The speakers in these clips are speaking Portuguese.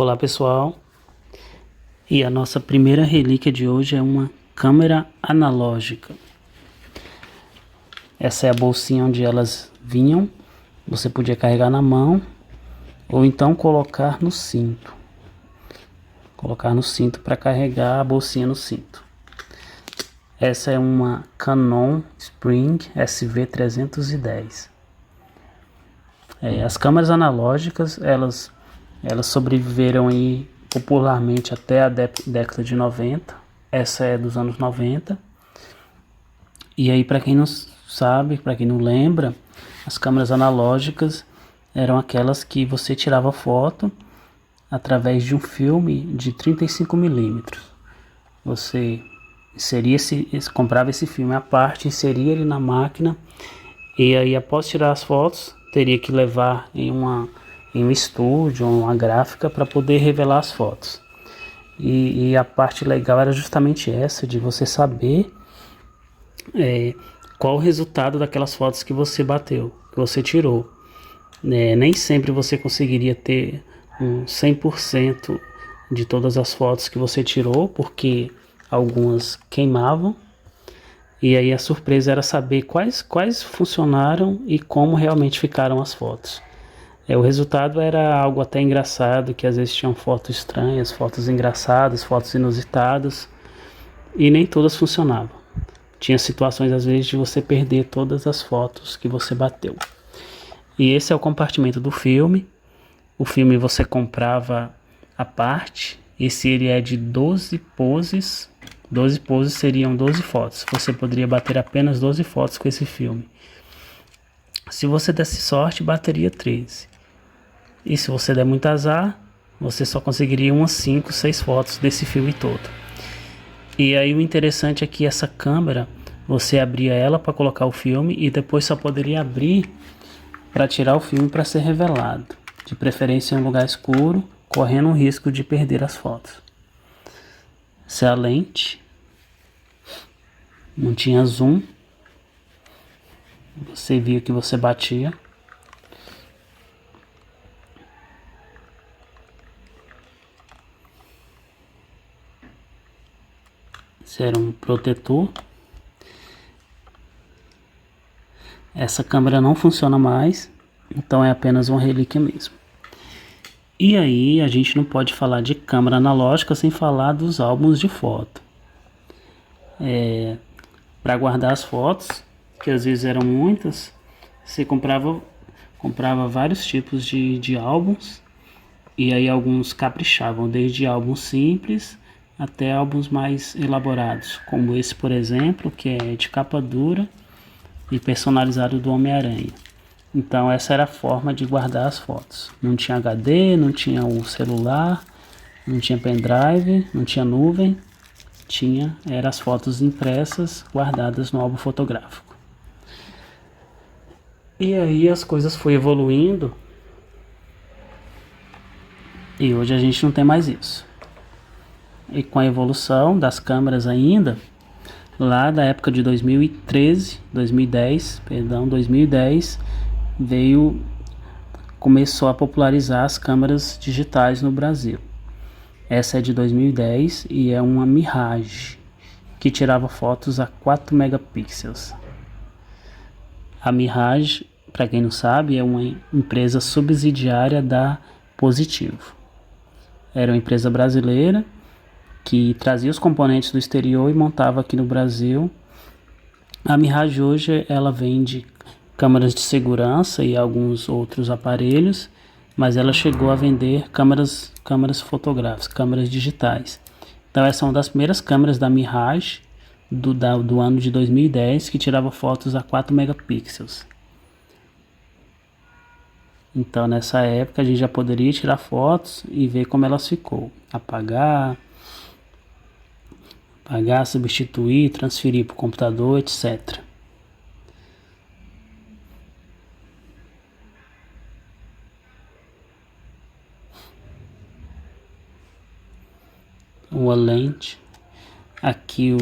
Olá pessoal, e a nossa primeira relíquia de hoje é uma câmera analógica. Essa é a bolsinha onde elas vinham, você podia carregar na mão ou então colocar no cinto. Colocar no cinto para carregar a bolsinha no cinto. Essa é uma Canon Spring SV310. As câmeras analógicas, elas sobreviveram aí popularmente até a década de 90. Essa é dos anos 90. E aí, para quem não sabe, para quem não lembra, as câmeras analógicas eram aquelas que você tirava foto através de um filme de 35mm. Você comprava esse filme à parte, inseria ele na máquina e aí, após tirar as fotos, teria que levar em um estúdio, uma gráfica, para poder revelar as fotos. E a parte legal era justamente essa, de você saber qual o resultado daquelas fotos que você bateu, que você tirou. Nem sempre você conseguiria ter um 100% de todas as fotos que você tirou, porque algumas queimavam. E aí a surpresa era saber quais funcionaram e como realmente ficaram as fotos. O resultado era algo até engraçado, que às vezes tinham fotos estranhas, fotos engraçadas, fotos inusitadas, e nem todas funcionavam. Tinha situações às vezes de você perder todas as fotos que você bateu. E esse é o compartimento do filme. O filme você comprava à parte. Esse ele é de 12 poses. 12 poses seriam 12 fotos. Você poderia bater apenas 12 fotos com esse filme. Se você desse sorte, bateria 13. E se você der muito azar, você só conseguiria umas 5, 6 fotos desse filme todo. E aí o interessante é que essa câmera, você abria ela para colocar o filme e depois só poderia abrir para tirar o filme para ser revelado. De preferência em um lugar escuro, correndo o risco de perder as fotos. Essa é a lente. Não tinha zoom. Você via que você batia. Esse era um protetor. Essa câmera não funciona mais, então é apenas uma relíquia mesmo. E aí a gente não pode falar de câmera analógica sem falar dos álbuns de foto. Para guardar as fotos, que às vezes eram muitas, você comprava vários tipos de álbuns, e aí alguns caprichavam, desde álbuns simples até álbuns mais elaborados, como esse, por exemplo, que é de capa dura e personalizado do Homem-Aranha. Então essa era a forma de guardar as fotos. Não tinha HD, não tinha o celular, não tinha pendrive, não tinha nuvem. Eram as fotos impressas, guardadas no álbum fotográfico. E aí as coisas foram evoluindo. E hoje a gente não tem mais isso. E com a evolução das câmeras ainda, lá da época de 2010, começou a popularizar as câmeras digitais no Brasil. Essa é de 2010 e é uma Mirage, que tirava fotos a 4 megapixels. A Mirage, para quem não sabe, é uma empresa subsidiária da Positivo. Era uma empresa brasileira que trazia os componentes do exterior e montava aqui no Brasil. A Mirage hoje ela vende câmeras de segurança e alguns outros aparelhos, mas ela chegou a vender câmeras fotográficas, câmeras digitais. Então essa é uma das primeiras câmeras da Mirage do ano de 2010 que tirava fotos a 4 megapixels. Então nessa época a gente já poderia tirar fotos e ver como elas ficou. Apagar, substituir, transferir para o computador, etc. Uma lente. Aqui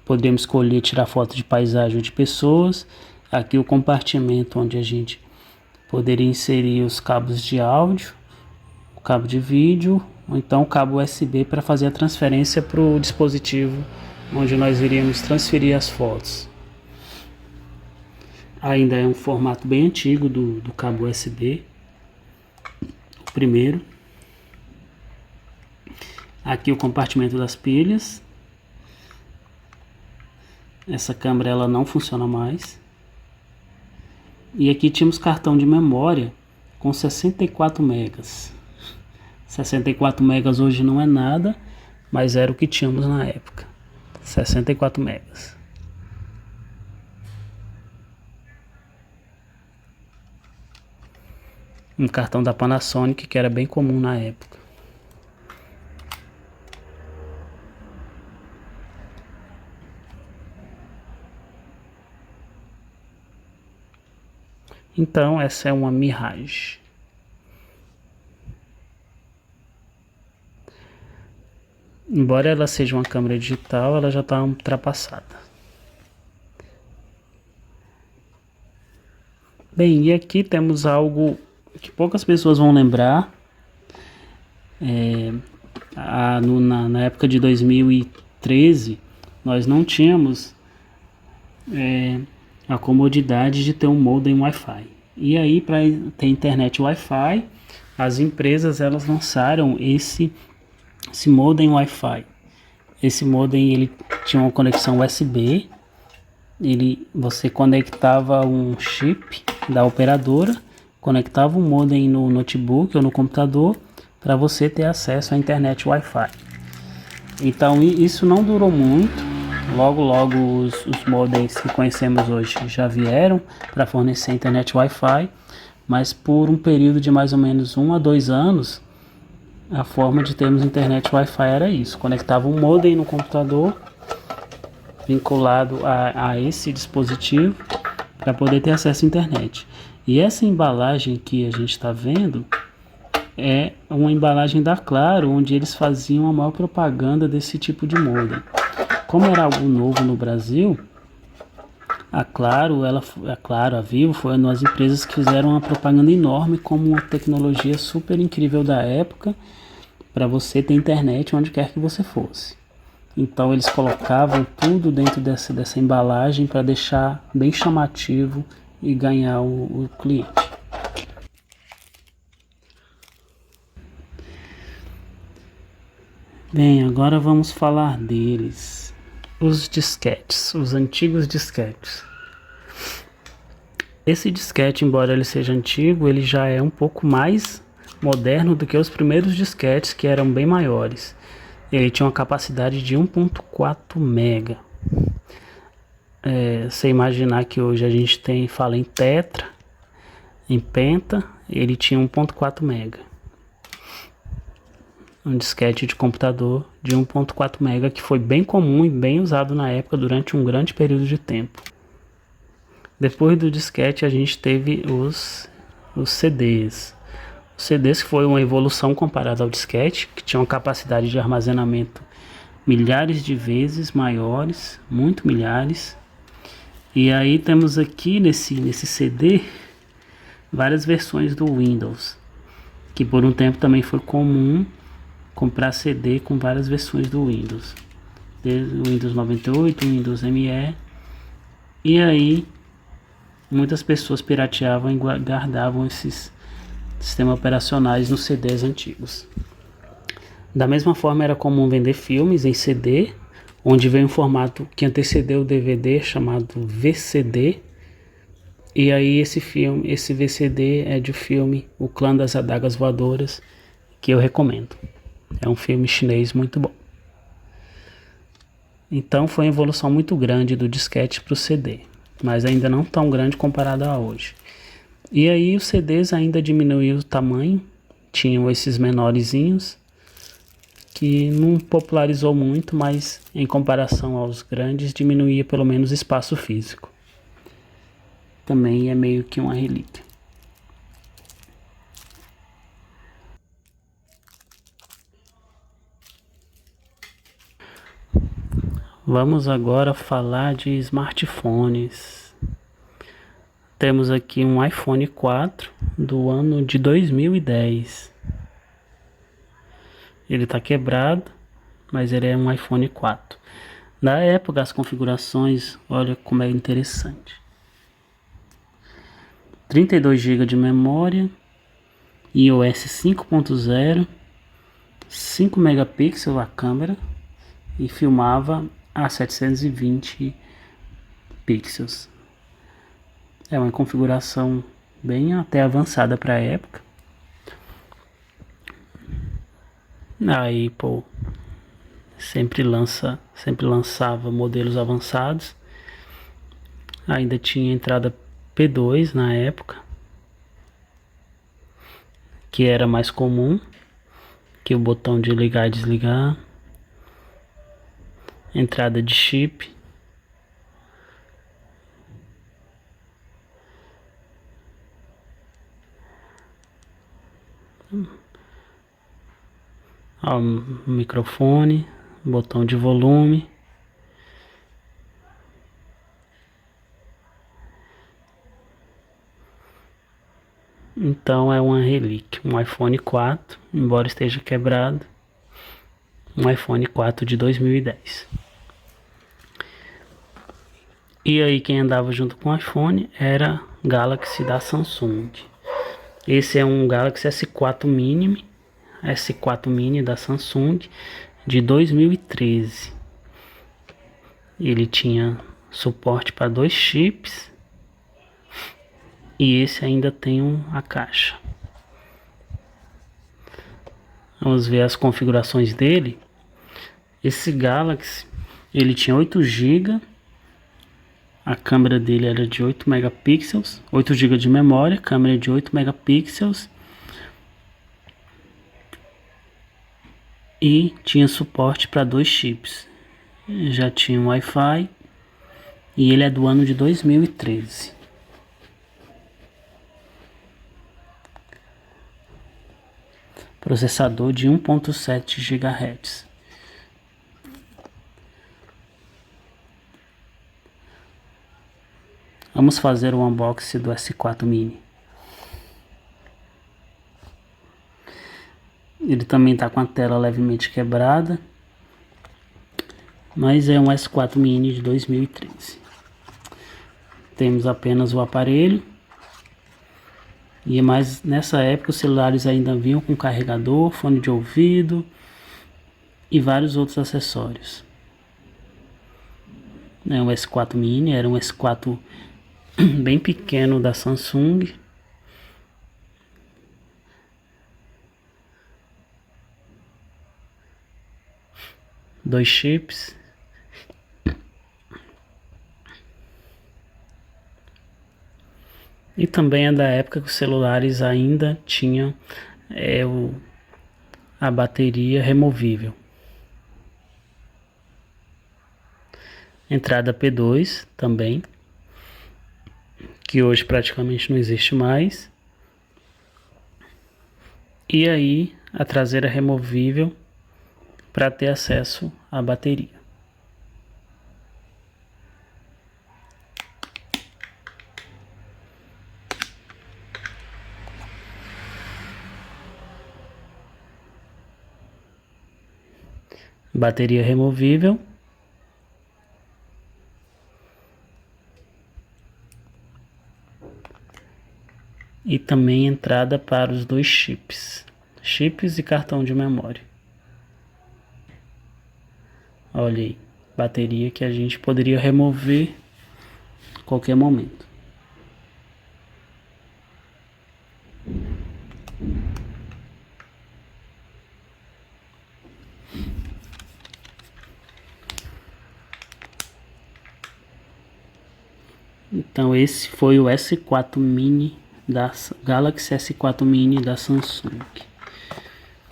podemos escolher tirar foto de paisagem ou de pessoas. Aqui o compartimento onde a gente poderia inserir os cabos de áudio, cabo de vídeo ou então o cabo USB para fazer a transferência para o dispositivo onde nós iríamos transferir as fotos. Ainda é um formato bem antigo do cabo USB, o primeiro. Aqui o compartimento das pilhas. Essa câmera ela não funciona mais. E aqui tínhamos cartão de memória com 64 megas. 64 megas hoje não é nada, mas era o que tínhamos na época. 64 megas. Um cartão da Panasonic que era bem comum na época. Então essa é uma Mirage. Embora ela seja uma câmera digital, ela já está ultrapassada. Bem, e aqui temos algo que poucas pessoas vão lembrar. Na época de 2013, nós não tínhamos a comodidade de ter um modem Wi-Fi. E aí, para ter internet Wi-Fi, as empresas elas lançaram esse modem Wi-Fi. Esse modem ele tinha uma conexão USB. Você conectava um chip da operadora, conectava o modem no notebook ou no computador para você ter acesso à internet Wi-Fi. Então isso não durou muito. Logo os modems que conhecemos hoje já vieram para fornecer internet Wi-Fi, mas por um período de mais ou menos 1 a 2 anos, a forma de termos internet Wi-Fi era isso: conectava um modem no computador vinculado a esse dispositivo para poder ter acesso à internet. E essa embalagem que a gente está vendo é uma embalagem da Claro, onde eles faziam a maior propaganda desse tipo de modem. Como era algo novo no Brasil, a Vivo foi uma das empresas que fizeram uma propaganda enorme como uma tecnologia super incrível da época para você ter internet onde quer que você fosse. Então eles colocavam tudo dentro dessa embalagem para deixar bem chamativo e ganhar o cliente. Bem, agora vamos falar deles. Os disquetes, os antigos disquetes. Esse disquete, embora ele seja antigo, ele já é um pouco mais moderno do que os primeiros disquetes, que eram bem maiores. Ele tinha uma capacidade de 1.4 mega. Você imaginar que hoje a gente fala em tetra, em penta, ele tinha 1.4 mega. Um disquete de computador de 1.4 mega que foi bem comum e bem usado na época durante um grande período de tempo. Depois do disquete a gente teve os CDs. Os CDs que foi uma evolução comparada ao disquete, que tinha uma capacidade de armazenamento milhares de vezes maiores, muito milhares. E aí temos aqui nesse CD várias versões do Windows, que por um tempo também foi comum comprar CD com várias versões do Windows, desde o Windows 98, Windows ME, e aí muitas pessoas pirateavam e guardavam esses sistemas operacionais nos CDs antigos. Da mesma forma era comum vender filmes em CD, onde veio um formato que antecedeu o DVD chamado VCD, e aí esse VCD é do filme O Clã das Adagas Voadoras, que eu recomendo. É um filme chinês muito bom. Então foi uma evolução muito grande do disquete para o CD, mas ainda não tão grande comparado a hoje. E aí os CDs ainda diminuíram o tamanho, tinham esses menorzinhos, que não popularizou muito, mas em comparação aos grandes diminuía pelo menos o espaço físico. Também é meio que uma relíquia. Vamos agora falar de smartphones. Temos aqui um iPhone 4 do ano de 2010. Ele tá quebrado, mas ele é um iPhone 4. Na época, as configurações, olha como é interessante. 32 GB de memória, iOS 5.0, 5 megapixels a câmera e filmava a 720 pixels. É uma configuração bem até avançada para a época. A Apple sempre lançava modelos avançados. Ainda tinha entrada P2 na época, que era mais comum, que o botão de ligar e desligar, entrada de chip, ó, microfone, botão de volume. Então é uma relíquia, um iPhone 4, embora esteja quebrado, um iPhone 4 de 2010. E aí quem andava junto com o iPhone era Galaxy da Samsung. Esse é um Galaxy S4 Mini da Samsung de 2013. Ele tinha suporte para 2 chips e esse ainda tem a caixa. Vamos ver as configurações dele. Esse Galaxy, ele tinha 8 GB. A câmera dele era de 8 megapixels, 8 GB de memória, câmera de 8 megapixels. E tinha suporte para 2 chips. Já tinha um Wi-Fi e ele é do ano de 2013. Processador de 1.7 GHz. Vamos fazer um unboxing do S4 Mini. Ele também está com a tela levemente quebrada, mas é um S4 Mini de 2013. Temos apenas o aparelho. Mas nessa época os celulares ainda vinham com carregador, fone de ouvido e vários outros acessórios. O S4 Mini era um S4 bem pequeno da Samsung. Dois chips. E também é da época que os celulares ainda tinham a bateria removível. Entrada P2 também, que hoje praticamente não existe mais. E aí a traseira removível para ter acesso à bateria. Bateria removível. E também entrada para os 2 chips e cartão de memória. Olha aí, bateria que a gente poderia remover a qualquer momento. Então esse foi o S4 Mini da Galaxy S4 Mini da Samsung.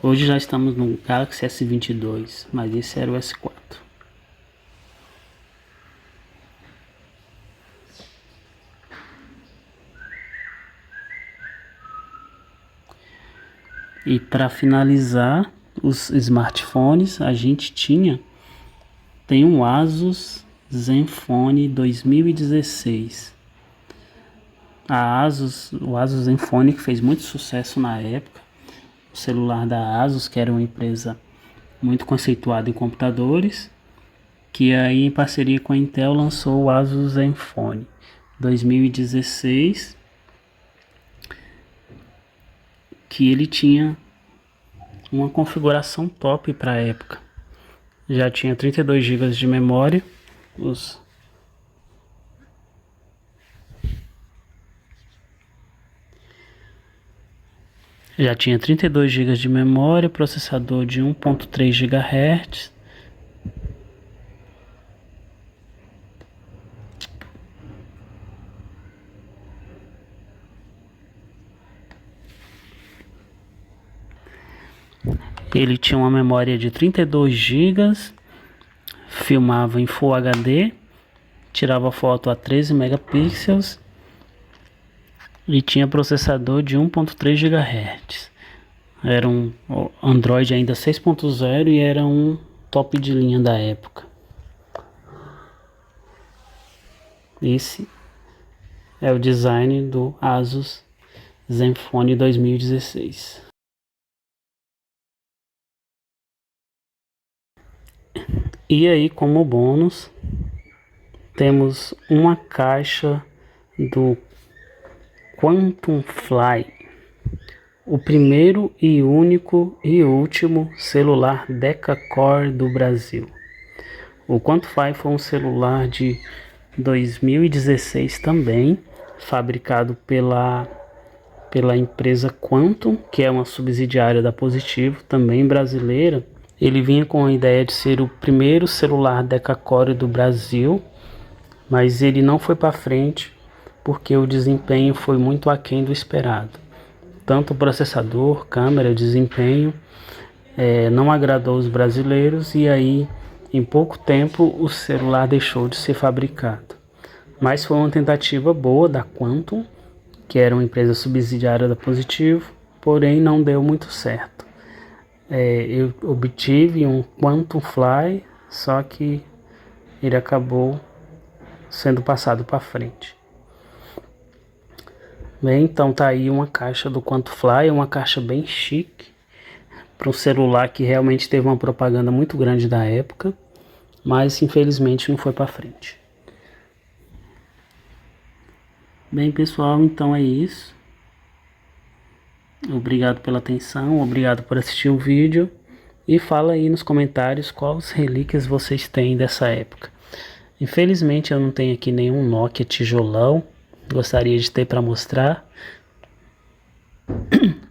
Hoje já estamos no Galaxy S22, mas esse era o S4. E para finalizar os smartphones, a gente tem um Asus Zenfone 2016. O Asus Zenfone que fez muito sucesso na época. o celular da Asus, que era uma empresa muito conceituada em computadores, que aí em parceria com a Intel lançou o Asus Zenfone 2016, que ele tinha uma configuração top para a época. Já tinha 32 GB de memória, já tinha 32 GB de memória, processador de 1.3 GHz. Ele tinha uma memória de 32 GB, filmava em Full HD, tirava foto a 13 megapixels e tinha processador de 1.3 GHz. Era um Android ainda 6.0 e era um top de linha da época. Esse é o design do Asus Zenfone 2016. E aí, como bônus, temos uma caixa do Quantum Fly, o primeiro e único e último celular deca-core do Brasil. O Quantum Fly foi um celular de 2016 também, fabricado pela empresa Quantum, que é uma subsidiária da Positivo, também brasileira. Ele vinha com a ideia de ser o primeiro celular deca-core do Brasil, mas ele não foi para frente porque o desempenho foi muito aquém do esperado. Tanto o processador, câmera, desempenho não agradou os brasileiros e aí em pouco tempo o celular deixou de ser fabricado. Mas foi uma tentativa boa da Quantum, que era uma empresa subsidiária da Positivo, porém não deu muito certo. Eu obtive um Quantum Fly, só que ele acabou sendo passado para frente. Bem, então tá aí uma caixa do Quantum Fly, uma caixa bem chique, para um celular que realmente teve uma propaganda muito grande da época, mas infelizmente não foi para frente. Bem pessoal, então é isso. Obrigado pela atenção, obrigado por assistir o vídeo e fala aí nos comentários quais relíquias vocês têm dessa época. Infelizmente eu não tenho aqui nenhum Nokia tijolão, gostaria de ter para mostrar,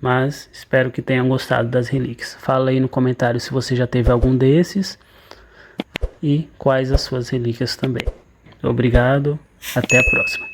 mas espero que tenham gostado das relíquias. Fala aí no comentário se você já teve algum desses e quais as suas relíquias também. Obrigado, até a próxima.